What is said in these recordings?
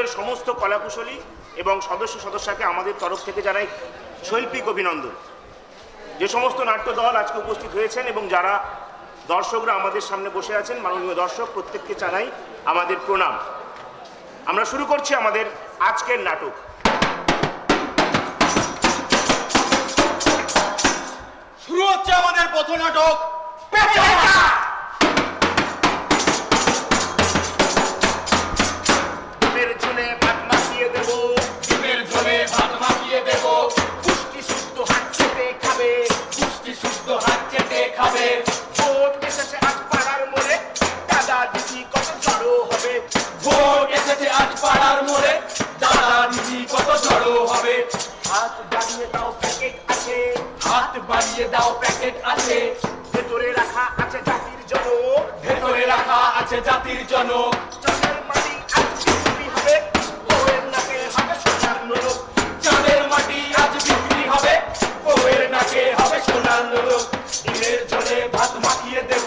দলের সমস্ত কলাকুশলী এবং সদস্যকে আমাদের তরফ থেকে জানাই শৈল্পিক অভিনন্দন। যে সমস্ত নাট্য দল আজকে উপস্থিত হয়েছেন এবং যারা দর্শকরা আমাদের সামনে বসে আছেন, মাননীয় দর্শক, প্রত্যেককে জানাই আমাদের প্রণাম। আমরা শুরু করছি আমাদের আজকের নাটক। শুরু হচ্ছে আমাদের প্রথম নাটক, ডিমের ঝোলে ভাত মাখিয়ে দেব, ডিমের ঝোলে ভাত মাখিয়ে দেব, পুষ্টি শুদ্ধ হাত চেটে খাবে, পুষ্টি শুদ্ধ হাত চেটে খাবে। ভোট এসেছে আজ পাড়ার মোড়ে, দাদা দিদি কত জড়ো হবে, ভোট এসেছে আজ পাড়ার মোড়ে, দাদা দিদি কত জড়ো হবে। হাত বাড়িয়ে দাও প্যাকেট আছে, হাত বাড়িয়ে দাও প্যাকেট আছে, ভেতরে রাখা আছে জাতির জনক, ভেতরে রাখা আছে জাতির জনক। চালের মাটি আজ বিক্রি হবে, বউয়ের নাকে হবে সোনার নোলক, চাঁদের মাটি আজ বিক্রি হবে, বউয়ের নাকে হবে সোনার নোলক। ডিমের ঝোলে ভাত মাখিয়ে দেব,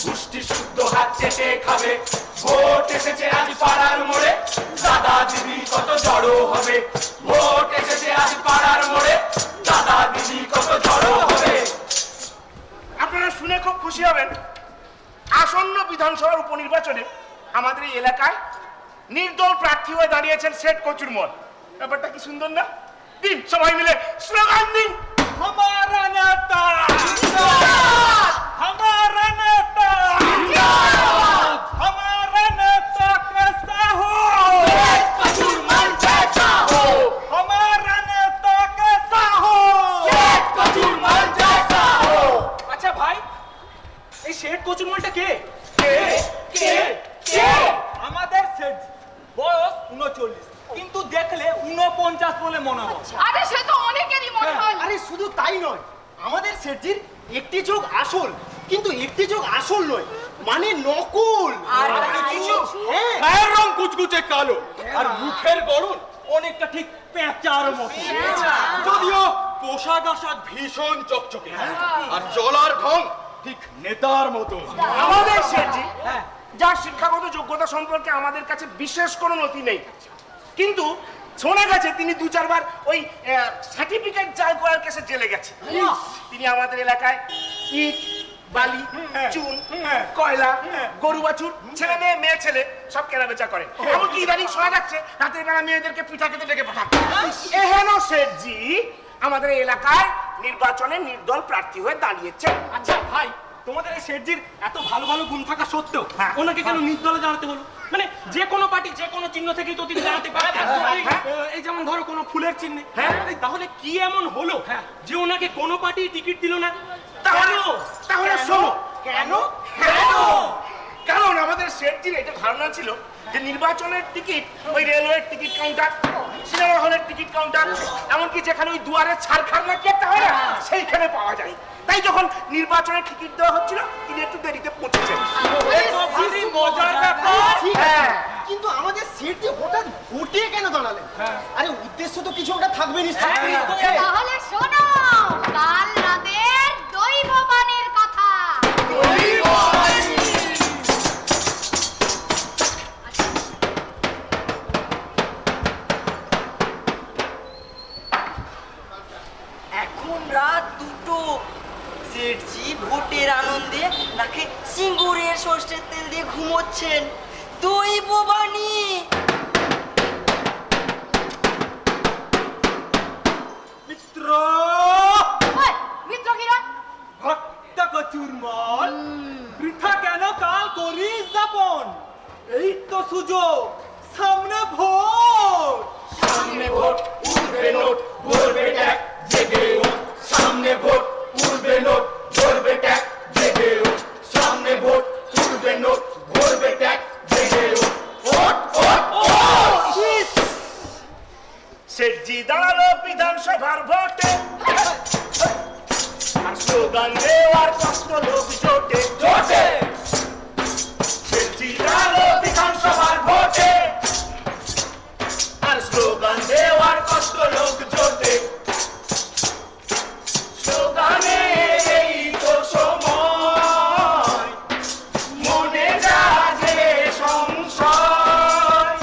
পুষ্টি শুদ্ধ হাত চেটে খাবে। ভোট এসেছে আজ পাড়ার মোড়ে, দাদা দিদি কত জড়ো হবে। ভোট এসেছে আজ পাড়ার মোড়ে, দাদা দিদি কত জড়ো হবে। আপনারা শুনে খুব খুশি হবেন, আসন্ন বিধানসভার উপনির্বাচনে আমাদের এই এলাকায় নির্দল প্রার্থী হয়ে দাঁড়িয়েছেন শেঠ কচুরমল। ব্যাপারটা কি সুন্দর না? দিন সবাই মিলে স্লোগান দিন, हमारा नेता हमारा नेता हमारा नेता कैसा हो, कचूरमल जैसा हो। हमारा नेता कैसा हो, कचूरमल जैसा हो। আচ্ছা ভাই, এই শেঠ কচুরমলটা কে? কে কে কে? আমাদের শেঠ, বয়স 39, কিন্তু দেখলে 49 বলে মনে হয়। আরে সে তো অনেকেরই মনে হয়। আরে শুধু তাই নয়, আমাদের শেঠজির একটি চোখ আসল, কিন্তু একটি চোখ আসল নয়, মানে নকল। আর কিছু হ্যাঁ, গায়ের রং কুচকুচে কালো, আর মুখের গড়ন অনেকটা ঠিক পেঁচার মতো। যদিও পোশাক আশাক ভীষণ চকচকে, আর চলার ঢং ঠিক নেতার মতো। আমাদের শেঠজি যার শিক্ষাগত যোগ্যতা সম্পর্কে আমাদের কাছে বিশেষ কোনো নথি নেই, কিন্তু শোনা গেছে তিনি 2-4 বার ওই সার্টিফিকেট জাল করার কেসে জেলে গেছে। তিনি আমাদের এলাকায় ইট, বালি, চুন, কয়লা, গরু বাছুর, ছেলে মেয়ে, মেয়ে ছেলে সব কেনাবেচা করেন। এমনকি ইদানিং শোনা যাচ্ছে রাতের বেলা মেয়েদেরকে পিঠা খেতে ডেকে পাঠান। এহেন শেঠজি আমাদের এই এলাকায় নির্বাচনে নির্দল প্রার্থী হয়ে দাঁড়িয়েছে। আচ্ছা ভাই, তোমাদের এই শেঠজির এত ভালো ভালো গুণ থাকা সত্ত্বেও ওনাকে কেন নির্দলে জানাতে হলো? মানে যে কোনো পার্টি যে কোনো চিহ্ন থেকেই তো তিনি জানাতে পারেন। এই যেমন ধরো কোনো ফুলের চিহ্নে। তাহলে কি এমন হলো যে ওনাকে কোনো পার্টি টিকিট দিল না? তাহলে শোনো কেন? কারণ আমাদের শেঠজির এটা ধারণা ছিল যে নির্বাচনের টিকিট ওই রেলওয়ের টিকিট কাউন্টার, সিনেমা হলের টিকিট কাউন্টার, এমনকি যেখানে ওই দুয়ারে ছাড়খাড় নাকি একটা হয় না, সেইখানে পাওয়া যায়। তাই যখন নির্বাচনের টিকিট দেওয়া হচ্ছিল তিনি একটু দেরিতে পৌঁছেছেন। ভারী মজার ব্যাপার। ঠিক আছে, কিন্তু আমাদের শেঠজি হঠাৎ ভোটে কেন দাঁড়ালেন? আরে উদ্দেশ্য তো কিছু একটা থাকবে নিশ্চয়ই। তাহলে শোনো কাল রাতের দৈববাণীর কথা। এখন রাত 2টো। শেঠজি ভোটের আনন্দে নাকি সিঙ্গুরের সর্ষের তেল দিয়ে ঘুমোচ্ছেন। দৈববাণী। মিত্র, ওই, মিত্র কিরা? ভক্ত কচুরমল, বৃথা কেন কাল করিস যাপন? এই তো সুযোগ, সামনে ভোট। সামনে ভোট উঠবে নোট, ভরবে ট্যাগ, জেগে ওঠ। সামনে ভোট উঠবে নোট, ভরবে ট্যাগ, জেগে ওঠ। সামনে ভোট উঠবে নোট, ভরবে ট্যাগ, জেগে ওঠ। ওঠ ওঠ ওঠ। শেঠজি দাঁড়ালো বিধানসভার ভোটে, আর স্লোগান দেওয়ার কষ্ট লোক জোটে জোটে। শেঠজি দাঁড়ালো বিধানসভার ভোটে, আর স্লোগান দেওয়ার কষ্ট লোক জোটে। স্লোগানে এই তো সময়, মনে জাগে সংশয়।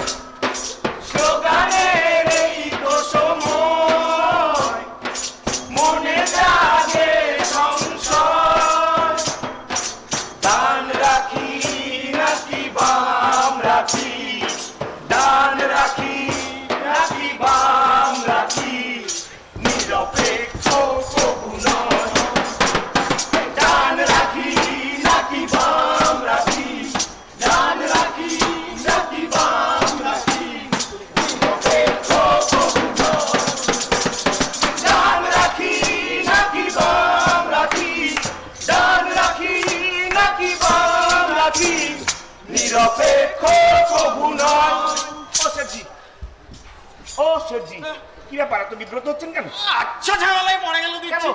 ব্যাপার? এত বিব্রত হচ্ছেন কেন? আচ্ছা ঝামেলায় পড়ে গেল কেন? দিচ্ছি।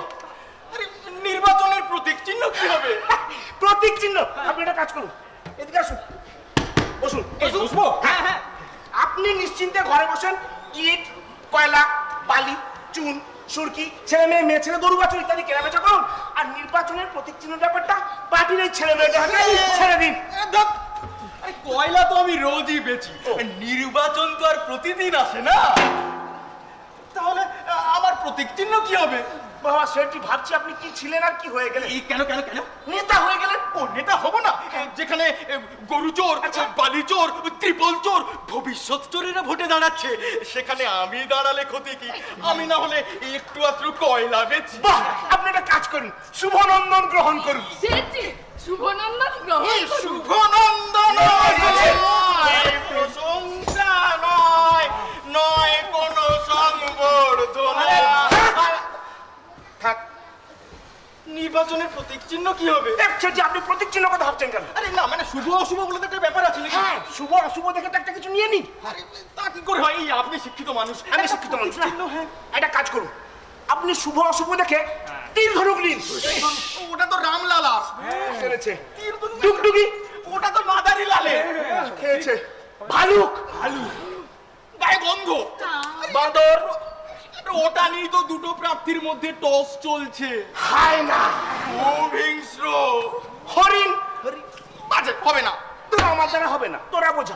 আরে নির্বাচনের প্রতীক চিহ্ন কি হবে? প্রতীক চিহ্ন? আপনি একটা কাজ করুন, এদিকে আসুন, বসুন। বসবো? হ্যাঁ হ্যাঁ, আপনি নিশ্চিন্তে ঘরে বসেন। ইট, কয়লা, বালি, চুন, সুরকি, ছেলে মেয়ে, মেয়ে ছেলে, গরু বাছুর ইত্যাদি কেনাবেচা করুন। আর নির্বাচনের প্রতীক চিহ্ন ব্যাপারটা পার্টির এই ছেলে মেয়েদের হাতে ছেড়ে দিন। আরে কয়লা তো আমি রোজই বেচি, নির্বাচন তো আর প্রতিদিন আসে না। তাহলে আমার প্রতীক চিহ্ন কি হবে? বাবা সেটি ভাবছি আপনি কি ছিলেন আর কি হয়ে গেলেন? এই কেন কেন কেন? নেতা হয়ে গেলেন। ও নেতা হব না? যেখানে গরু চোর, বালি চোর, ত্রিপল চোর, ভবিষ্যৎ চোরেরা ভোটে দাঁড়াচ্ছে, সেখানে আমি দাঁড়ালে ক্ষতি কি? আমি না হলে একটু আত্র কয়লা বেচি। বাহ, আপনি একটা কাজ করুন, শুভনন্দন গ্রহণ করুন। সেটি শুভনন্দন গ্রহণ করুন। শুভনন্দন নয়, প্রশংসা নয়, নয় কোনো সংবর্ধনা। থাক, নির্বাচনের প্রতীক চিহ্ন কি হবে? সেটি আপনি প্রতীক চিহ্ন কথা ভাবছেন কেন? আরে না, মানে শুভ অশুভ বলে তো একটা ব্যাপার আছে নাকি? হ্যাঁ, শুভ অশুভ দেখে তো একটা কিছু নিয়ে নিন। আরে তা কি করে হয়? এই আপনি শিক্ষিত মানুষ, আমি শিক্ষিত মানুষ না। চিহ্ন, হ্যাঁ। একটা কাজ করুন, আপনি শুভ অশুভ দেখে তীর ধনুক নিন। ওটা তো রামলালা। খেলেছে তীর ধনুক ডুগডুগি, ওটা তো মাদারি লালে। খেয়েছে ভালুক, গায়ে গন্ধ। বাঁদর, ওটা নিয়ে তো দুটো প্রার্থীর মধ্যে টস চলছে। হায় না, খুব হিংস্র। হরিণ। বাজে হবে না। তোরা আমার দ্বারা হবে না, তোরা বোঝা।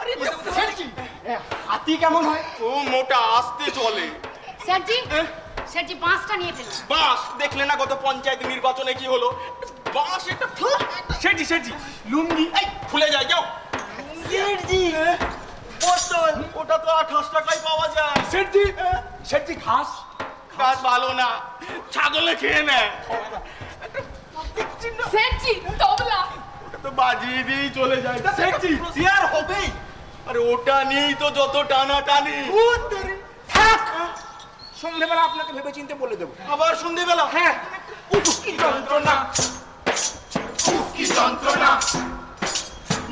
হাতি কেমন হয়? ও মোটা, আস্তে চলে। সেটি সেটি পাঁচটা নিয়ে ফেলুন। বাস দেখলে না গত পঞ্চায়েত নির্বাচনে কি হলো? বাস একটা সেটি সেটি লুঙ্গি এই খুলে যায় যাও। সেটজি বোতল, ওটা তো 28 টাকায় পাওয়া যায়। সেটজি, সেটজি ঘাস। কাজ ভালো না, ছাগলে খেয়ে নেয়। সেটি তবলা। ওটা তো বাজিয়ে দিয়েই চলে যায়। সেটজি চেয়ার হবেই। আরে ওটা নিয়েই তো যত টানা টানি। থাক, সন্ধ্যেবেলা আপনাকে ভেবে চিন্তে বলে দেবো। আবার সন্ধ্যেবেলা? হ্যাঁ, উফ, কি যন্ত্রণা, উফ, কি যন্ত্রণা।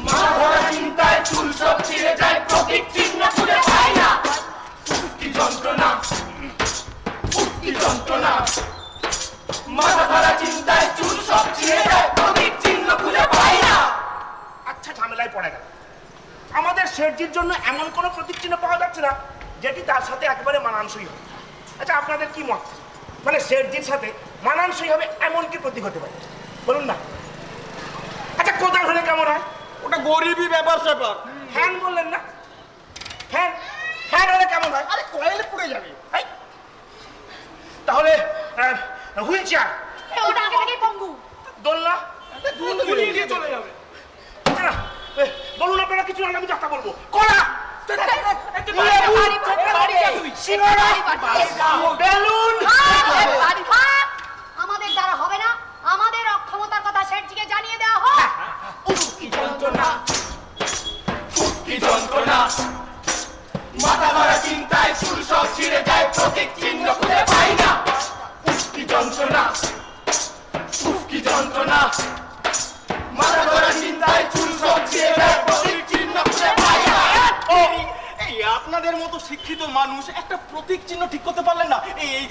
মাথা ধরা চিন্তায় চুল সব ছিঁড়ে যায়, প্রতীক চিহ্ন খুঁজে পাই না। উফ, কি যন্ত্রণা, উফ, কি যন্ত্রণা। মাথা ধরা চিন্তায় চুল সব ছিঁড়ে যায়, প্রতীক চিহ্ন খুঁজে পাই না। আচ্ছা, ঝামেলায় পড়ে গেল। আমাদের শেঠজির জন্য এমন কোনো প্রতীক চিহ্ন পাওয়া যাচ্ছে না যেটি তার সাথে একেবারে মানানসই হবে। আচ্ছা, আপনাদের কি মত? মানে শেঠজির সাথে মানানসই হবে এমন কি প্রতীক হতে পারে বলুন না? আচ্ছা, কোদাল হলে কেমন হয়? ওটা গরিবই ব্যাপার স্যাপার। ফ্যান বললেন না? ফ্যান, ফ্যান হলে কেমন হয়? আরে কয়েলে পুড়ে যাবে। এই, তাহলে হুইল চেয়ার, ওটা আগে থেকেই পঙ্গু। দোলনা, গুলিয়ে দিয়ে চলে যাবে। আচ্ছা, বলুন আপনারা কিছু না, আমি যাত্রা বলবো। কলা, বেলুন। আমাদের দ্বারা হবে না, আমাদের অক্ষমতার কথা শেঠজিকে জানিয়ে দেওয়া হোক। উফ, কি যন্ত্রণা, উফ, কি যন্ত্রণা। মাথা ধরা চিন্তায় চুল সব ছিঁড়ে যায়, প্রতীক চিহ্ন খুঁজে পাই না। উফ, কি যন্ত্রণা, উফ, কি যন্ত্রণা। মাথা ধরা চিন্তায় চুল সব ছিঁড়ে যায়, প্রতীক চিহ্ন খুঁজে পাই না। এই আপনাদের মতো শিক্ষিত মানুষ একটা প্রতীক চিহ্ন ঠিক করতে পারলেন না? এই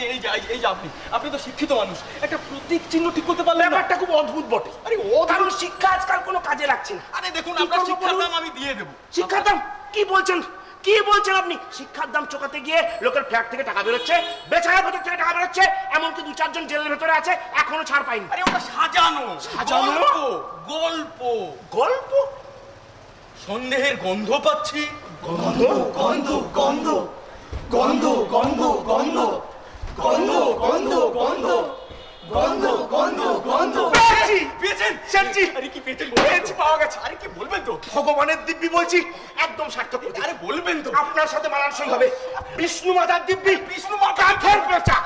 যে আপনি তো শিক্ষিত মানুষ, একটা প্রতীক চিহ্ন ঠিক করতে পারলেন না? ব্যাপারটা খুব অদ্ভুত বটে। আরে কারণ শিক্ষা আজকাল কোনো কাজে লাগছে না। আরে দেখুন, কি আপনার করবো শিক্ষার বলুন? দাম আমি দিয়ে দেবো। শিক্ষার দাম কি বলছেন? কি বলছেন আপনি? শিক্ষার দাম চোকাতে গিয়ে লোকের ফ্ল্যাট থেকে টাকা বেরোচ্ছে, বেচারার ভেতর থেকে টাকা বেরোচ্ছে, এমনকি 2-4 জন জেলের ভেতরে আছে, এখনো ছাড় পাইনি। আরে ওটা সাজানো। সাজানো? গল্প। গল্প? সন্দেহের গন্ধ পাচ্ছি। গন্ধ, গন্ধ, গন্ধ, গন্ধ, গন্ধ, গন্ধ, গন্ধ, গন্ধ, গন্ধ, গন্ধ, গন্ধ, গন্ধ। পেয়েছি, পেয়েছেন? শেঠজি, আরে কি পেয়েছেন? পেয়েছি, পাওয়া গেছে। আরে কি বলবেন তো? ভগবানের দিব্যি বলছি, একদম সার্থক। আরে বলবেন তো? আপনার সাথে মানানসই হবে। বিষ্ণু মাতার দিব্যি, বিষ্ণু মাতা কাঠের পেঁচা।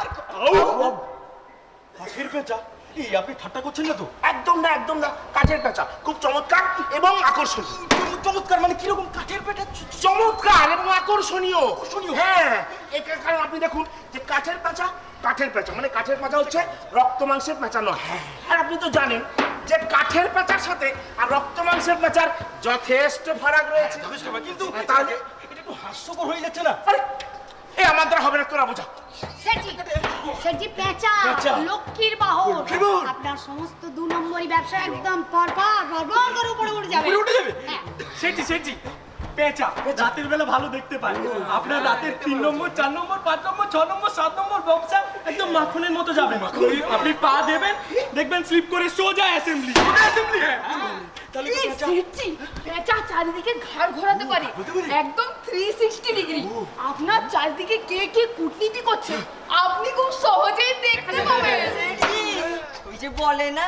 কাঠের পেঁচা? এই আপনি ঠাট্টা করছেন না তো? একদম না, একদম না, কাঠের পেঁচা খুব চমৎকার এবং আকর্ষণীয়। চমৎকার মানে কিরকম? কাঠের পেঁচা চমৎকার এবং আকর্ষণীয়। আকর্ষণীয়? হ্যাঁ, এর কারণ আপনি দেখুন যে কাঠের পেঁচা, কাঠের পেঁচা মানে কাঠের পেঁচা হচ্ছে রক্ত মাংসের পেঁচা নয়। আর আপনি তো জানেন যে কাঠের পেঁচার সাথে আর রক্ত মাংসের পেঁচার যথেষ্ট ফারাক রয়েছে। কিন্তু তাহলে এটা একটু হাস্যকর হয়ে যাচ্ছে না? আরে এই আমার দ্বারা হবে না, তোরা বোঝা। সেটজি সেটজি পেঁচা লক্ষ্মীর বাহন আপনার সমস্ত 2 নম্বরই ব্যবসা একদম পরপর করে উপরে উঠে যাবে। হ্যাঁ। সেটি পেঁচা রাতের বেলা ভালো দেখতে পায়। আপনার রাতের 3 নম্বর 4 নম্বর 5 নম্বর 6 নম্বর 7 নম্বর ব্যবসা একদম মাখনের মতো যাবে। আপনি পা দেবেন, দেখবেন স্লিপ করে সোজা অ্যাসেম্বলি। তাহলে এই সেটজি পেঁচা চারিদিকে ঘাড় ঘোরাতে পারে একদম 360 ডিগ্রি। আপনার চারিদিকে কে কে কূটনীতি করছে আপনি খুব সহজেই দেখতে পাবেন। ওই যে বলে না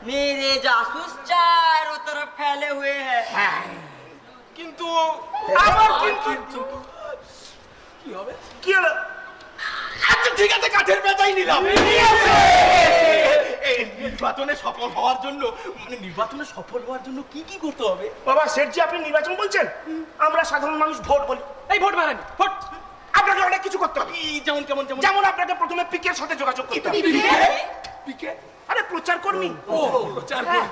মেরে জাসুস চাरों तरफ फैले हुए हैं। কিন্তু আমার কিন্তু কি হলো? আচ্ছা ঠিক আছে, কাঠের পেঁচাই নিলাম। এই নির্বাচনে সফল হওয়ার জন্য কি কি করতে হবে? বাবা শেঠজি, আপনি নির্বাচন বলছেন? আমরা সাধারণ মানুষ ভোট বলি। এই ভোট মারেন ভোট। আপনাকে অনেক কিছু করতে হবে। যেমন কেমন যেমন আপনাকে প্রথমে পিকের সাথে যোগাযোগ করতে হবে। পিকে? আরে প্রচার কর্মী। ও প্রচার করি।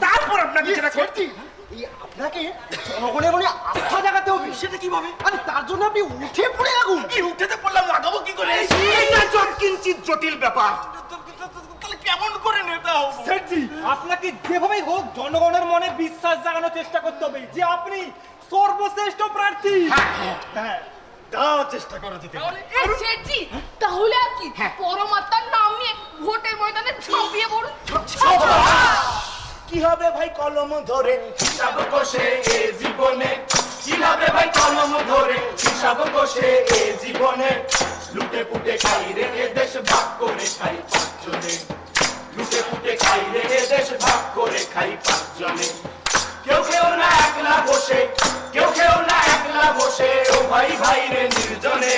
তারপর আপনাকে যেটা করতে সেটজি, এই আপনাকে জনগণের মনে আস্থা জাগাতে হবে। সেটা কিভাবে? আরে তার জন্য আপনি উঠে পড়ে লাগুন। কি উঠেতে পড়লাম, লাগাবো কি করে? এটা যৎকিঞ্চিত জটিল ব্যাপার। তাহলে কেমন করে নেতা হবো? সেটজি, আপনাকে যেভাবেই হোক জনগণের মনে বিশ্বাস জাগানোর চেষ্টা করতে হবে যে আপনি সর্বশ্রেষ্ঠ প্রার্থী। হ্যাঁ, তাও চেষ্টা করা যেতে পারে। এই সেটজি তাহলে আর কি পরমাত্মার নাম নিয়ে ভোটের ময়দানে ঝাঁপিয়ে পড়ুন। কি হবে ভাই কলম ধরে? হিসাব কষে এ জীবনে কি হবে ভাই কলম ধরে? হিসাব কষে এ জীবনে লুটে পুটে খাই রে এ দেশ, ভাগ করে খাই 5 জনে। লুটে পুটে খাই রে এ দেশ, ভাগ করে খাই 5 জনে। কেউ কেউ না একলা বসে, কেউ কেউ না একলা বসে, ও ভাই ভাই রে নির্জনে।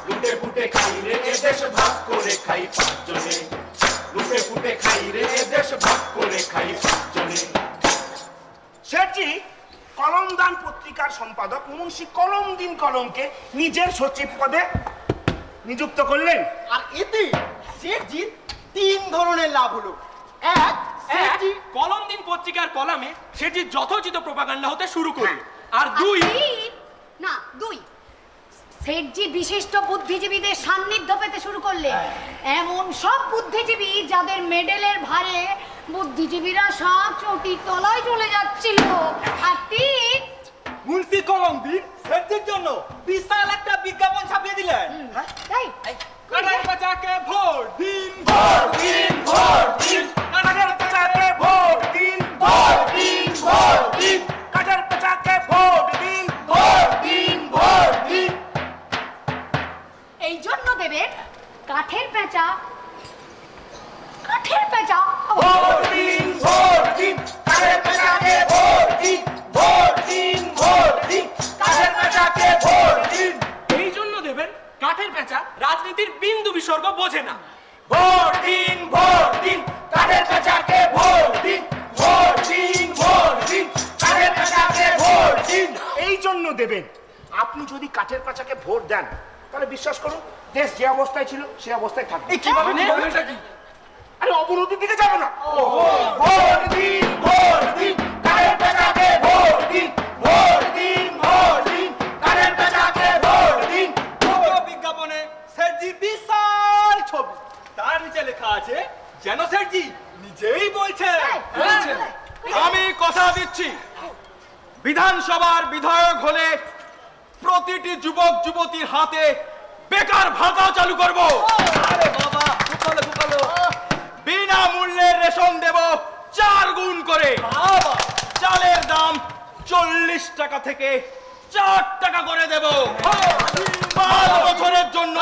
লুটে পুটে খাই রে এ দেশ, ভাগ করে খাই 5 জনে। লুটে পুটে খাই রে এ দেশ, ভাগ করে খাই 5 জনে। শেঠজি কলমদান পত্রিকার সম্পাদক মুন্সি কলমদিন কলমকে নিজের সচিব পদে নিযুক্ত করলেন। আর এতে সেটজির 3 ধরনের লাভ হলো। এক, সেটজি কলম দিন পত্রিকার কলামে সেটি যথোচিত প্রপাগান্ডা হতে শুরু করলো। আর 2 না 2 সেটজি বিশিষ্ট বুদ্ধিজীবীদের সান্নিধ্য পেতে শুরু করলে। এমন সব বুদ্ধিজীবী যাদের মেডেলের ভারে বুদ্ধিজীবীরা সব চটির তলায় চলে যাচ্ছিল। আর 3 মুন্সি কলম দিন সেটির জন্য বিশাল একটা বিজ্ঞাপন ছাপিয়ে দিলেন। তাই কাটার পাচাকে ভোট দিন, ভোট দিন, ভোট দিন, কাটার পেঁচাকে ভোট দিন, ভোট দিন, ভোট দিন, কাটার পেঁচাকে ভোট দিন। ভোট দিন, ভোট দিন। এই জন্য দেবেন কাঠের পেঁচা ভোট দিন, ভোট দিন, কাঠের পেঁচাকে ভোট দিন। ভোট দিন, ভোট দিন, কাঠের পেঁচাকে ভোট দিন। এই জন্য দেবেন কাঠের পেঁচা রাজনীতির বিন্দু বিসর্গ বোঝে না। ভোট দিন, ভোট দিন, কাঠের পেঁচাকে ভোট দিন। ভোট দিন, ভোট দিন, কাঠের পেঁচাকে ভোট দিন। এই জন্য দেবেন আপনি যদি কাঠের পেঁচাকে ভোট দেন তাহলে বিশ্বাস করুন দেশ যে অবস্থায় ছিল সে অবস্থায় থাকবে। আরে অবনতির দিকে যাবে না। ভোট দিন, ভোট দিন, কাঠের পেঁচাকে ভোট দিন। ভোট দিন, ভোট দিন, কাঠের পেঁচাকে ভোট দিন। পুরো বিজ্ঞাপনে সেটজি বিশাল ছবি, তার নিচে লেখা আছে যেন সেটজি নিজেই বলছে। আমি কথা দিচ্ছি, বিধানসভার বিধায়ক হলে প্রতিটি যুবক যুবতীর হাতে বেকার ভাতা চালু করব। আরে বাবা গোপালো গোপালো। বিনামূল্যে রেশন দেব 4 গুণ করে। চালের দাম 40 টাকা থেকে 4 টাকা করে দেব। 5 বছরের জন্য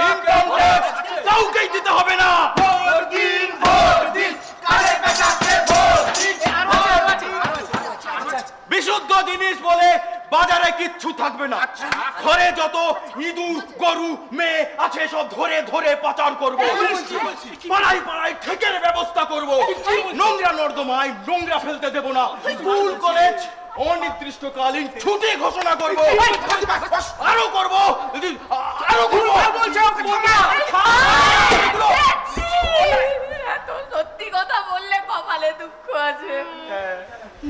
ইনকাম ট্যাক্স কাউকেই দিতে হবে না। ভোট দিন, ভোট দিন, কাঠের পেঁচাকে ভোট দিন। বিশুদ্ধ জিনিস বলে বাজারে কিচ্ছু থাকবে না। ঘরে যত ইঁদুর গরু মেয়ে আছে সব ধরে ধরে পাচার করব। পাড়ায় পাড়ায় ঠেকের ব্যবস্থা করব। নোংরা নর্দমায় নোংরা ফেলতে দেব না। স্কুল কলেজ অনির্দিষ্টকালীন ছুটি ঘোষণা করব। আরো করব, আরো করব বলছে। এত সত্যি কথা বললে কপালে দুঃখ আছে।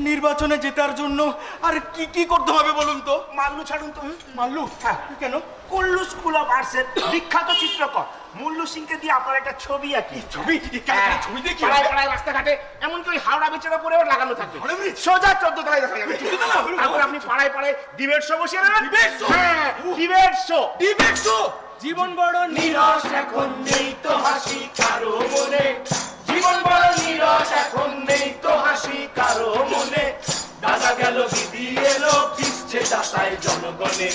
নির্বাচন নির্বাচনে জেতার জন্য আর কি কি করতে হবে বলুন তো? মাল্লু ছাড়ুন তো। মাল্লু? হ্যাঁ। কেন? কুল্লু স্কুল অফ আর্টসের বিখ্যাত চিত্রকর মুল্লু সিংকে দিয়ে আপনার একটা ছবি আঁকি। ছবি? হ্যাঁ। ছবি দেখি পাড়ায় পাড়ায় রাস্তাঘাটে এমনকি ওই হাওড়া বেচারা পরেও লাগানো থাকবে। সোজা 14 তলায় দেখা যাবে। তারপর আপনি পাড়ায় পাড়ায় ডিবেট শো বসিয়ে নেবেন। Debate show? হ্যাঁ, ডিবেট শো। Debate show? জীবন বড় নিরস এখন নেই তো হাসি কারো মনে, জীবন বড় নিরস এখন নেই তো হাসি কারো মনে। দাদা গেল দিদি এলো পিসছে দাতায় জনগণে,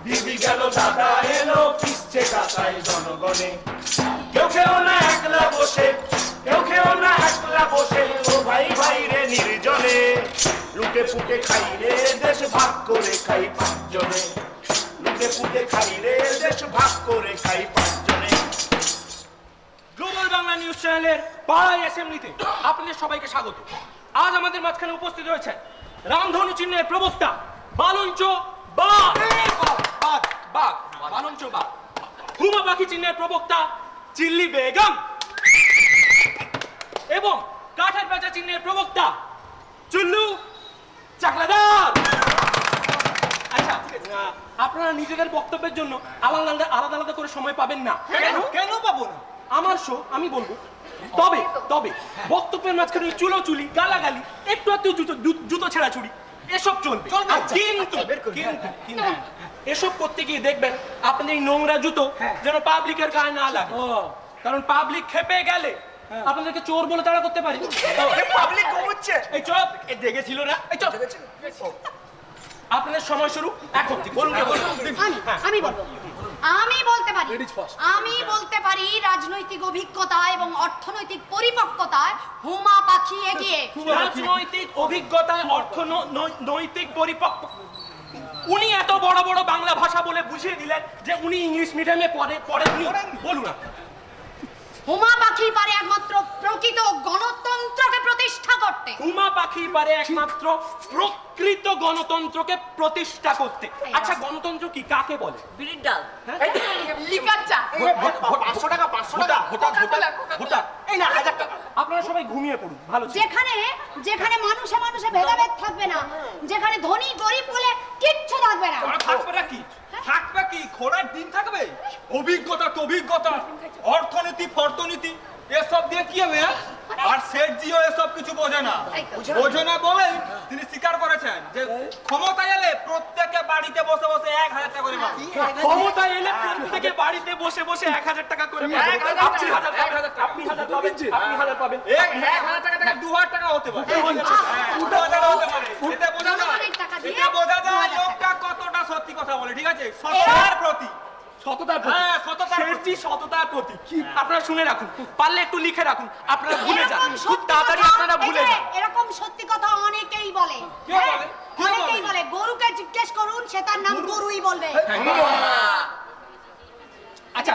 দিদি গেল দাদা এলো পিসছে দাতায় জনগণে। কেউ কেউ না একলা বসে, কেউ কেউ না একলা বসে, ও ভাই ভাই রে নির্জনে, লুটে পুটে খাই রে দেশ ভাগ করে খাই পাঁচজনে, লুটে পুটে খাই রে দেশ ভাগ করে খাই পাঁচজনে। গ্লোবাল বাংলা নিউজ চ্যানেলের পাড়ায় অ্যাসেম্বলিতে আপনাদের সবাইকে স্বাগত। আজ আমাদের মাঝখানে উপস্থিত রয়েছেন রামধনু চিহ্নের প্রবক্তা বালঞ্চ বাঘ, বালঞ্চ বাঘ, হুমা পাখি চিহ্নের প্রবক্তা চিল্লি বেগম এবং কাঠের পেঁচা চিহ্নের প্রবক্তা চুল্লু চাকলাদার। আচ্ছা, আপনারা নিজেদের বক্তব্যের জন্য আলাদা আলাদা করে সময় পাবেন না। কেন পাবো না? আমার শো, আমি বলবো। তবে তবে বক্তব্যের মাঝখানে চুলোচুলি, গালাগালি, একটু জুতো ছেঁড়াছুড়ি এসব চলবে। কিন্তু এসব করতে গিয়ে দেখবেন আপনাদের এই নোংরা জুতো যেন পাবলিকের গায়ে না লাগে, কারণ পাবলিক খেপে গেলে আপনাদেরকে চোর বলে তাড়া করতে পারি। পাবলিক ঘুমোচ্ছে। এই চপ দেখেছিল না? এই চপ। আপনাদের সময় শুরু এখন থেকে। বলুন আমি বলবো। আমি বলতে পারি রাজনৈতিক অভিজ্ঞতা এবং অর্থনৈতিক পরিপক্কতায় হুমা পাখি এগিয়ে। রাজনৈতিক অভিজ্ঞতায় অর্থনৈতিক পরিপক্ক। উনি এত বড় বড় বাংলা ভাষা বলে বুঝিয়ে দিলেন যে উনি ইংলিশ মিডিয়ামে পড়েননি। বলুন না। হুমা পাখি পারে একমাত্র প্রকৃত গণতন্ত্রকে প্রতিষ্ঠা করতে। হুমা পাখি পারে একমাত্র প্রকৃত গণতন্ত্রকে প্রতিষ্ঠা করতে। আচ্ছা, গণতন্ত্র কি, কাকে বলে? বিড়ির ডাল। লিকার চা। 500 টাকা, 500 টাকা। ভোটার। এই না 1000 টাকা। আপনারা সবাই ঘুমিয়ে পড়ুন। ভালো ছিল। যেখানে মানুষে মানুষে ভেদাভেদ থাকবে না, যেখানে ধনী গরিব বলে কিচ্ছু থাকবে না। থাকবে কি? থাকবে কি? ঘোড়ার দিন থাকবে? অভিজ্ঞতা তো অভিজ্ঞতা, অর্থনীতি ফর্তনীতি এসব দিয়ে কি হবে? আর শেঠজিও এসব কিছু বোঝে না। বোঝে না বলেই তিনি স্বীকার করেছেন যে ক্ষমতায় এলে প্রত্যেকে বাড়িতে বসে বসে 1000 টাকা করে পাবে। ক্ষমতায় এলে প্রত্যেকে বাড়িতে বসে বসে 1000 টাকা করে পাবে। আপনি 1000 পাবেন, আপনি 1000 পাবেন। 1000 টাকা থেকে 2000 টাকা হতে পারে। 2000 হতে পারে। এটা বোঝা যায়, এটা বোঝা যায় লোকটা কতটা সত্যি কথা বলে। ঠিক আছে, সত্যতার প্রতি, সততার প্রতি। হ্যাঁ, সততার প্রতি, সততার প্রতি। আপনারা শুনে রাখুন, পারলে একটু লিখে রাখুন, আপনারা ভুলে যান, খুব তাড়াতাড়ি আপনারা ভুলে যান। এরকম সত্যি কথা অনেকেই বলে। কে বলে? অনেকেই বলে। গরুকে জিজ্ঞেস করুন, সে তার নাম গরুই বলবে। আচ্ছা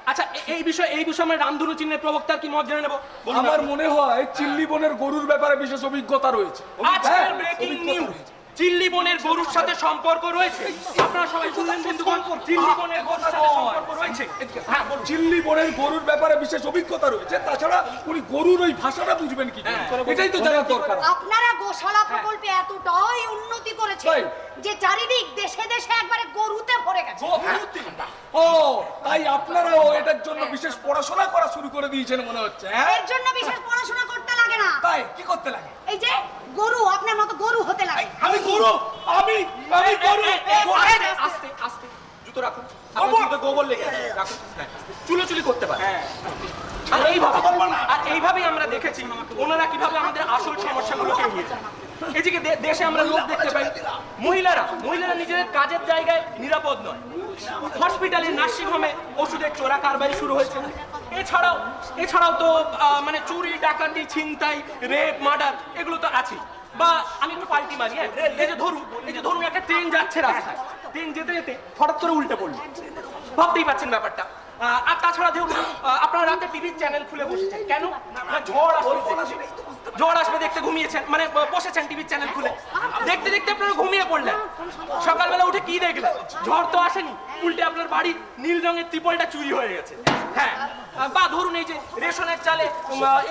আচ্ছা, এই বিষয়ে আমরা রামধনু চিহ্নের প্রবক্তার কি মত জেনে নেব। আমার মনে হয় চিল্লি বনের গরুর ব্যাপারে বিশেষ অভিজ্ঞতা রয়েছে। আজকের ব্রেকিং নিউজ, চিল্লি বনের গরুর সাথে সম্পর্ক রয়েছে। আপনারা সবাই শুনলেন বন্ধুগণ, চিল্লি বনের গরুর সাথে সম্পর্ক রয়েছে। হ্যাঁ, চিল্লি বনের গরুর ব্যাপারে বিশেষ অভিজ্ঞতা রয়েছে। তাছাড়া উনি গরুর ওই ভাষাটা বুঝবেন কি? এটাই তো জানার দরকার। আপনারা গোশালা প্রকল্পে এতটাই উন্নতি করেছে তাই? যে চারিদিক দেশে দেশে একবারে গরুতে ভরে গেছে। ও, তাই আপনারাও এটার জন্য বিশেষ পড়াশোনা করা শুরু করে দিয়েছেন মনে হচ্ছে। হ্যাঁ, এর জন্য বিশেষ পড়াশোনা করতে লাগে না। তাই কি করতে লাগে? এই যে গরু, আপনার মতো গরু হতে লাগে। আমি গরু, আমি গরু। আস্তে আস্তে জুতো রাখুন, আপনার জুতো গোবর লেগে আছে, রাখুন। চুলোচুলি করতে পারে। আর এইভাবেই আমরা দেখেছি ওনারা কিভাবে আমাদের আসল সমস্যাগুলোকে নিয়েছে। এদিকে দেশে আমরা লোক দেখতে পাই, মহিলারা নিজেদের কাজের জায়গায় নিরাপদ নয়। হসপিটালে, নার্সিং হোমে ওষুধের চোরা কারবারি শুরু হয়েছে। এছাড়াও তো মানে চুরি, ডাকাতি, ছিনতাই, রেপ, মার্ডার এগুলো তো আছে। বা আমি একটু পাল্টি মারি, এই যে ধরুন একটা ট্রেন যাচ্ছে রাস্তায়, ট্রেন যেতে যেতে হঠাৎ করে উল্টে পড়লো। ভাবতেই পাচ্ছেন ব্যাপারটা। আর তাছাড়া ধরুন আপনারা রাতে টিভির চ্যানেল খুলে বসেছেন, কেন? ঝড় আসছে, ঝড় আসবে দেখতে ঘুমিয়েছেন, মানে বসেছেন টিভির চ্যানেল খুলে, দেখতে দেখতে আপনারা ঘুমিয়ে পড়লেন। সকালবেলা উঠে কি দেখলেন? ঝড় তো আসেনি, উল্টে আপনার বাড়ির নীল রঙের ত্রিপলটা চুরি হয়ে গেছে। হ্যাঁ, বা ধরুন এই যে রেশনের চালে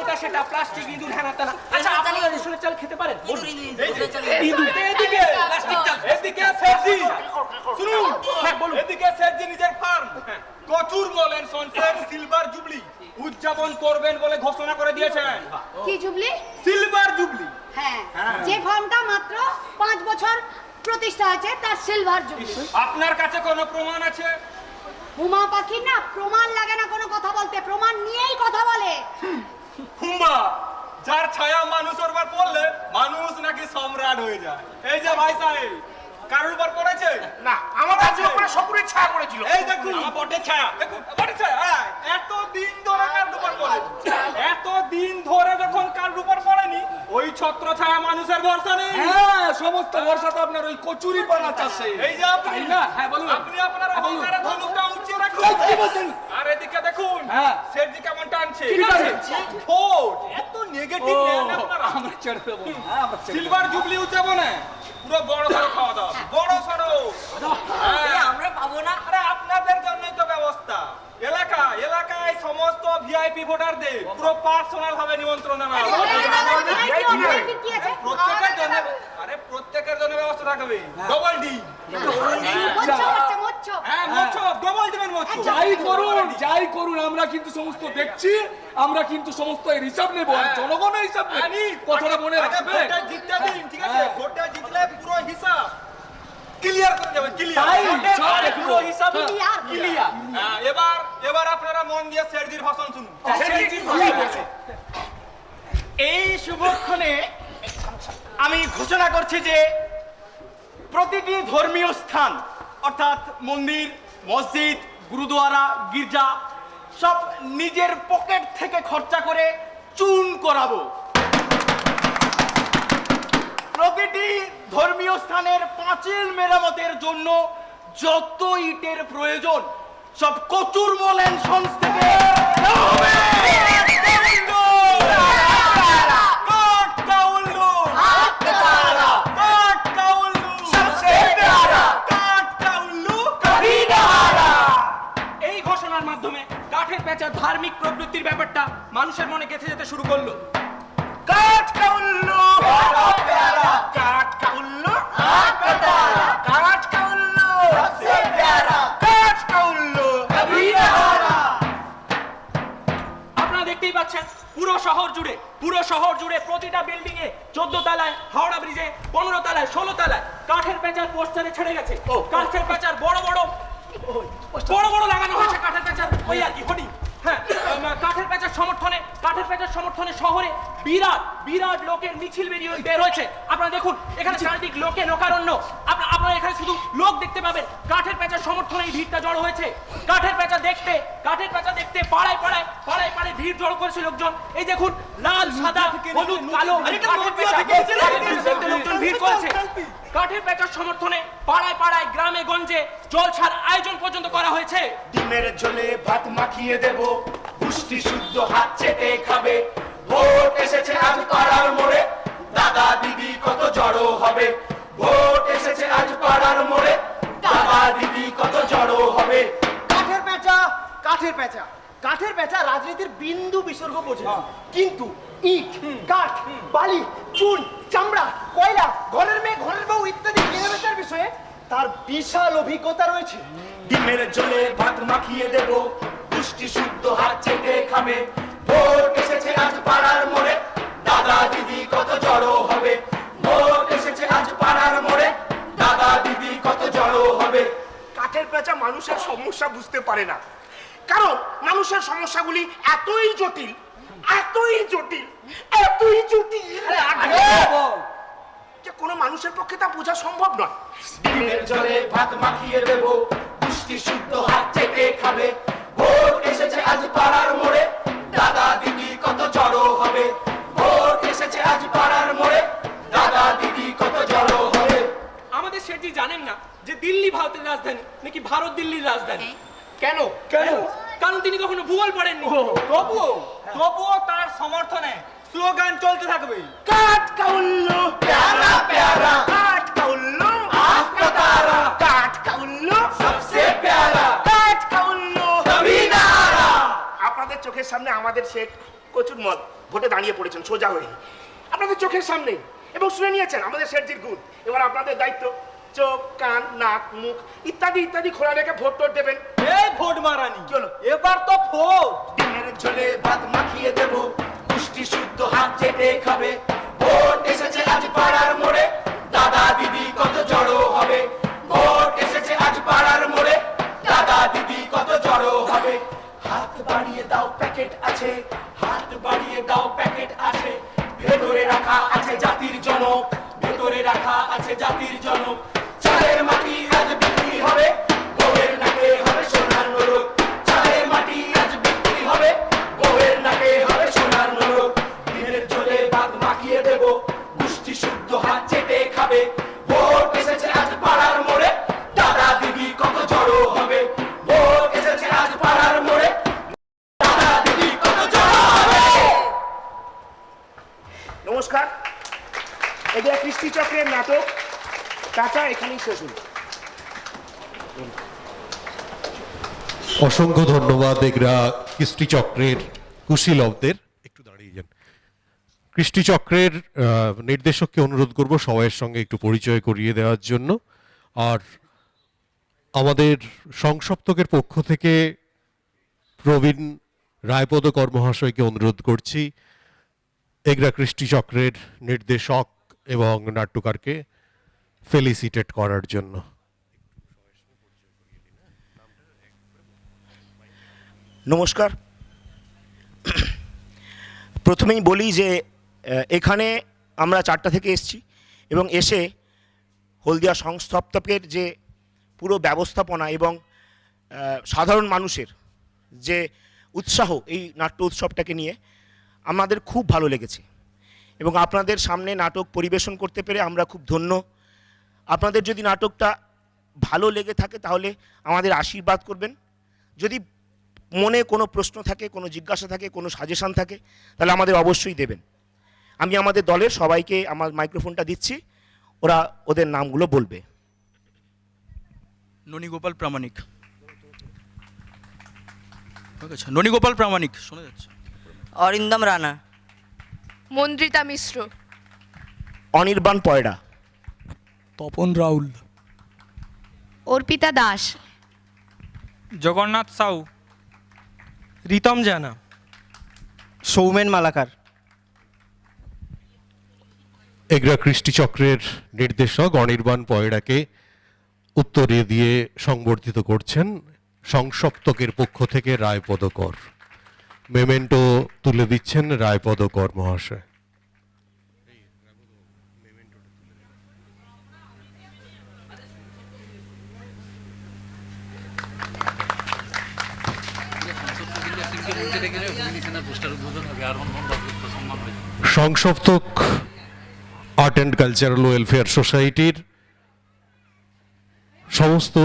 এটা সেটা প্লাস্টিক, ইঁদুর, হ্যানা তেনা। আচ্ছা, আপনারা রেশনের চাল খেতে পারেন? এদিকে প্লাস্টিক চাল, এদিকে সেজি শুনুন, হ্যাঁ বলুন। এদিকে সেজি নিজের ফার্ম কচুর বলেন সনসেট সিলভার জুবলি উদযাপন করবেন বলে ঘোষণা করে দিয়েছেন। কি জুবলি? Silver jubilee. হ্যাঁ, যে ফার্মটা মাত্র 5 বছর প্রতিষ্ঠা হয়েছে তার সিলভার জুবলি। আপনার কাছে কোনো প্রমাণ আছে? হুমা পাখি না প্রমাণ লাগে না কোনো কথা বলতে, প্রমাণ নিয়েই কথা বলে। হুম্বা, যার ছায়া মানুষ ওর পড়লে মানুষ নাকি সম্রাট হয়ে যায়। এই যে ভাই সাহেব, কারোর উপর পড়েছে? না, আমার গাছের উপরে শকুরের ছায়া পড়েছিল। এই দেখুন আমার বটের ছায়া, দেখুন বটের ছায়া। হ্যাঁ, এতদিন ধরে কার উপর পড়ে, এতদিন ধরে যখন কার উপর পড়েনি, ওই ছত্র ছায়া মানুষের ভরসা নেই। হ্যাঁ, সমস্ত ভরসা তো আপনার ওই কচুরি পানা চাষে। এই যে আপনি তাই না? হ্যাঁ, বলুন। আপনি আপনার অহংকারে ধনুকটা উঁচিয়ে রাখুন। কি বলছেন? আর এদিকে দেখুন, হ্যাঁ। সেটজি কেমন টানছে। কি টানছে? ঠোঁট এত নেগেটিভ নেন আপনারা। আমরা ছেড়ে দেবো না, হ্যাঁ, আমরা ছেড়ে দেবো। সিলভার জুবলি উদযাপনে পুরো বড় সড়ো খাওয়া দাওয়া, বড় সড়ো। আমরা পাবো না। আরে আপনাদের জন্যই তো ব্যবস্থা। এলাকায় সমস্ত ভিআইপি ভোটারদের পুরো পার্সোনাল ভাবে নিমন্ত্রণ জানানো হবে। কি আছে? প্রত্যেকের জন্য, আরে প্রত্যেকের জন্য ব্যবস্থা থাকবে। Double D. মোচ্ছ। হ্যাঁ, মোচ্ছব, ডবল ডিমের মোচ্ছব। যাই করুন আমরা কিন্তু সমস্ত দেখছি, আমরা কিন্তু সমস্ত এর হিসাব নেব, আর জনগণের হিসাব নেব। কথাটা মনে রাখবে। ভোটটা জিততে দিন, ঠিক আছে? ভোটটা জিতলে পুরো হিসাব ক্লিয়ার করে দেবেন, ক্লিয়ার। তাই সব দেখবো। পুরো হিসাব ক্লিয়ার। হ্যাঁ, এবার আপনারা মন দিয়ে সেটজির ভাষণ শুনুন। এই শুভক্ষণে আমি ঘোষণা করছি যে প্রতিটি ধর্মীয় স্থান অর্থাৎ মন্দির, মসজিদ, গুরুদুয়ারা, গির্জা সব নিজের পকেট থেকে খরচা করে চুন করাবো। প্রতিটি ধর্মীয় স্থানের পাঁচিল মেরামতের জন্য যত ইটের প্রয়োজন সব কচুর বলেন সংস্থা থেকে দেওয়া হবে। এই ঘোষণার মাধ্যমে কাঠের পেঁচার ধার্মিক প্রবৃত্তির ব্যাপারটা মানুষের মনে গেঁথে যেতে শুরু করলো। কাঠ কাউল্লু, কাঠ কাউল্লু, কাঠ কাউল্লু, কাঠ কাউল্লু। আপনারা দেখতেই পাচ্ছেন পুরো শহর জুড়ে প্রতিটা বিল্ডিং এ 14 তলায়, হাওড়া ব্রিজে 15 তলায়, 16 তলায় কাঠের পেঁচার পোস্টারে ছেড়ে গেছে। কাঠের পেঁচার বড় বড় লাগানো হয়েছে কাঠের পেঁচার ওই আর কি হোর্ডিং। হ্যাঁ, কাঠের পেঁচার সমর্থনে শহরে বিরাট লোকের মিছিল বের হয়েছে। আপনারা দেখুন এখানে চারিদিক লোকে লোকারণ্য। আপনারা এখানে শুধু লোক দেখতে পাবেন। কাঠের পেঁচার সমর্থনে এই ভিড়টা জড়ো হয়েছে। কাঠের পেঁচা দেখতে পাড়ায় ভিড় জড়ো করেছে লোকজন। এই দেখুন লাল, সাদা, হলুদ, কালো কাঠের পেঁচা দেখতে লোকজন ভিড় করেছে। কাঠের পেঁচার সমর্থনে পাড়ায় গ্রামে গঞ্জে জলসার আয়োজন পর্যন্ত করা হয়েছে। ডিমের ঝোলে ভাত মাখিয়ে দেব, পুষ্টি শুদ্ধ হাত চেটে খাবে। ভোট এসেছে আজ পাড়ার মোড়ে, দাদা দিদি কত জড়ো হবে। ভোট এসেছে আজ পাড়ার মোড়ে, দাদা দিদি কত জড়ো হবে। কাঠের পেঁচা রাজনীতির বিন্দু বিসর্গ বোঝে না। কিন্তু ইট, কাঠ, বালি, চুন, চামড়া, কয়লা, ঘরের মেয়ে, ঘরের বউ ইত্যাদি কেনাবেচার বিষয়ে তার বিশাল অভিজ্ঞতা রয়েছে। ডিমের ঝোলে ভাত মাখিয়ে দেব, পুষ্টি শুদ্ধ হাত চেটে খাবে। ভোট এসেছে আজ পাড়ার মোড়ে, দাদা দিদি কত জড়ো হবে। ভোট এসেছে আজ পাড়ার মোড়ে, দাদা দিদি কত জড়ো হবে। কাঠের পেঁচা মানুষের সমস্যা বুঝতে পারে না, কারণ মানুষের সমস্যাগুলি এতই জটিল যে কোনো মানুষের পক্ষে তা বোঝা সম্ভব নয়। ডিমের ঝোলে ভাত মাখিয়ে দেব, পুষ্টি শুদ্ধ হাত চেটে খাবে। ভোট এসেছে আজ পাড়ার মোড়ে, দাদা দিদি কত জড়ো হবে। ভোট এসেছে আজ পাড়ার মোড়ে, দাদা দিদি কত জড়ো হবে। আমাদের সেটি জানেন না যে দিল্লি ভারতের রাজধানী নাকি ভারত দিল্লির রাজধানী। কেন? কারণ তিনি কখনো ভূগোল পড়েননি। তবুও তার সমর্থনে স্লোগান চলতে থাকবে। কাঠ কা উল্লু प्यारा प्यारा কাঠ কা উল্লু आपका तारा কাঠ কা উল্লু सबसे प्यारा কাঠ কা উল্লু कभी ना हारा। আপনাদের চোখের সামনে আমাদের শেঠ কচুর মল ভোটে দাঁড়িয়ে পড়েছেন সোজা হয়ে আপনাদের চোখের সামনে এবং শুনে নিয়েছেন আমাদের শেঠজির গুণ। এবার আপনাদের দায়িত্ব চোখ কান নাক মুখ ইত্যাদি ইত্যাদি খোলা রেখে ভোট টোট দেবেন। এই ভোট মারানি, কি হলো? এবার তো ভোট। ডিমের ঝোলে ভাত মাখিয়ে দেবো, পুষ্টি শুদ্ধ হাত চেটে খাবে। ভোট এসেছে আজ পাড়ার মোড়ে, দাদা দিদি কত জড়ো হবে। ভোট এসেছে আজ পাড়ার মোড়ে, দাদা দিদি কত জড়ো হবে। হাত বাড়িয়ে দাও প্যাকেট আছে, হাত বাড়িয়ে দাও প্যাকেট আছে। ভেতরে রাখা আছে জাতির জনক, ভেতরে রাখা আছে জাতির জনক। চালের মাটি আজ বিক্রি হবে, বউয়ের নাকে হবে সোনার মোড়ক। চালের মাটি আজ বিক্রি হবে, বউয়ের নাকে হবে সোনার মোড়ক। ডিমের ঝোলে ভাত মাখিয়ে দেবো, পুষ্টি শুদ্ধ হাত চেটে খাবে। ভোট এসেছে আজ পাড়ার মোড়ে, দাদা দিদি কত জড়ো হবে। ভোট এসেছে আজ পাড়ার মোড়ে, দাদা দিদি কত জড়ো হবে। নমস্কার, এটা কৃষ্টি চক্রের নাটক চাচা এখানেই শেষ হল। অসংখ্য ধন্যবাদ এগরা কৃষ্টিচক্রের কুশীলবদের। একটু দাঁড়িয়ে যান। কৃষ্টিচক্রের নির্দেশককে অনুরোধ করব সবাইয়ের সঙ্গে একটু পরিচয় করিয়ে দেওয়ার জন্য। আর আমাদের সংসপ্তকের পক্ষ থেকে প্রবীণ রায়পদকর মহাশয়কে অনুরোধ করছি এগরা কৃষ্টিচক্রের নির্দেশক এবং নাট্যকারকে ফেলিসিটেট করার জন্য। নমস্কার, প্রথমেই বলি যে এখানে আমরা 4টা থেকে এসেছি এবং এসে হলদিয়া সংসপ্তকের যে পুরো ব্যবস্থাপনা এবং সাধারণ মানুষের যে উৎসাহ এই নাট্য উৎসবটাকে নিয়ে আমাদের খুব ভালো লেগেছে এবং আপনাদের সামনে নাটক পরিবেশন করতে পেরে আমরা খুব ধন্য। আপনাদের যদি নাটকটা ভালো লেগে থাকে তাহলে আমাদের আশীর্বাদ করবেন। যদি মনে কোনো প্রশ্ন থাকে, কোনো জিজ্ঞাসা থাকে, কোনো সাজেশন থাকে তাহলে আমাদের অবশ্যই দেবেন। আমি আমাদের দলের সবাইকে আমার মাইক্রোফোনটা দিচ্ছি, ওরা ওদের নামগুলো বলবে। ননীগোপাল প্রামাণিক। আচ্ছা, ননীগোপাল প্রামাণিক শোনা যাচ্ছে। অরিন্দম রানা, মন্দ্রিতা মিশ্র, অনির্বাণ পয়ডা, তপন রাউল, অর্পিতা দাস, জগন্নাথ সাউ, রিতম জানা, সৌমেন মালাকার। এগরা কৃষ্টিচক্রের নির্দেশক অনির্বাণ পয়ডাকে উত্তরে দিয়ে সংবর্ধিত করছেন সংসপ্তকের পক্ষ থেকে রায়পদকর। মেমেন্টো তুলে দিচ্ছেন রায়পদকর মহাশয়। Sansaptak art and cultural welfare সোসাইটির সমস্ত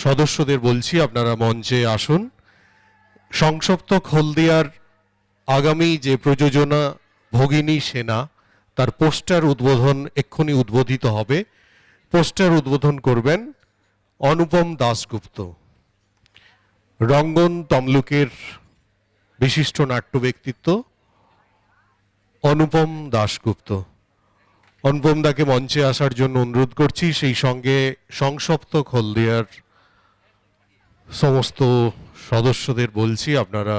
সদস্যদের বলছি আপনারা মঞ্চে আসুন। সংসপ্তক হলদিয়ার আগামী যে প্রযোজনা ভগিনী সেনা তার পোস্টার উদ্বোধন এক্ষুনি উদ্বোধিত হবে। পোস্টার উদ্বোধন করবেন অনুপম দাশগুপ্ত। রঙ্গন তমলুকের বিশিষ্ট নাট্য ব্যক্তিত্ব অনুপম দাশগুপ্ত। অনুপম দাকে মঞ্চে আসার জন্য অনুরোধ করছি। সেই সঙ্গে সংসপ্তক হলদিয়ার সমস্ত সদস্যদের বলছি আপনারা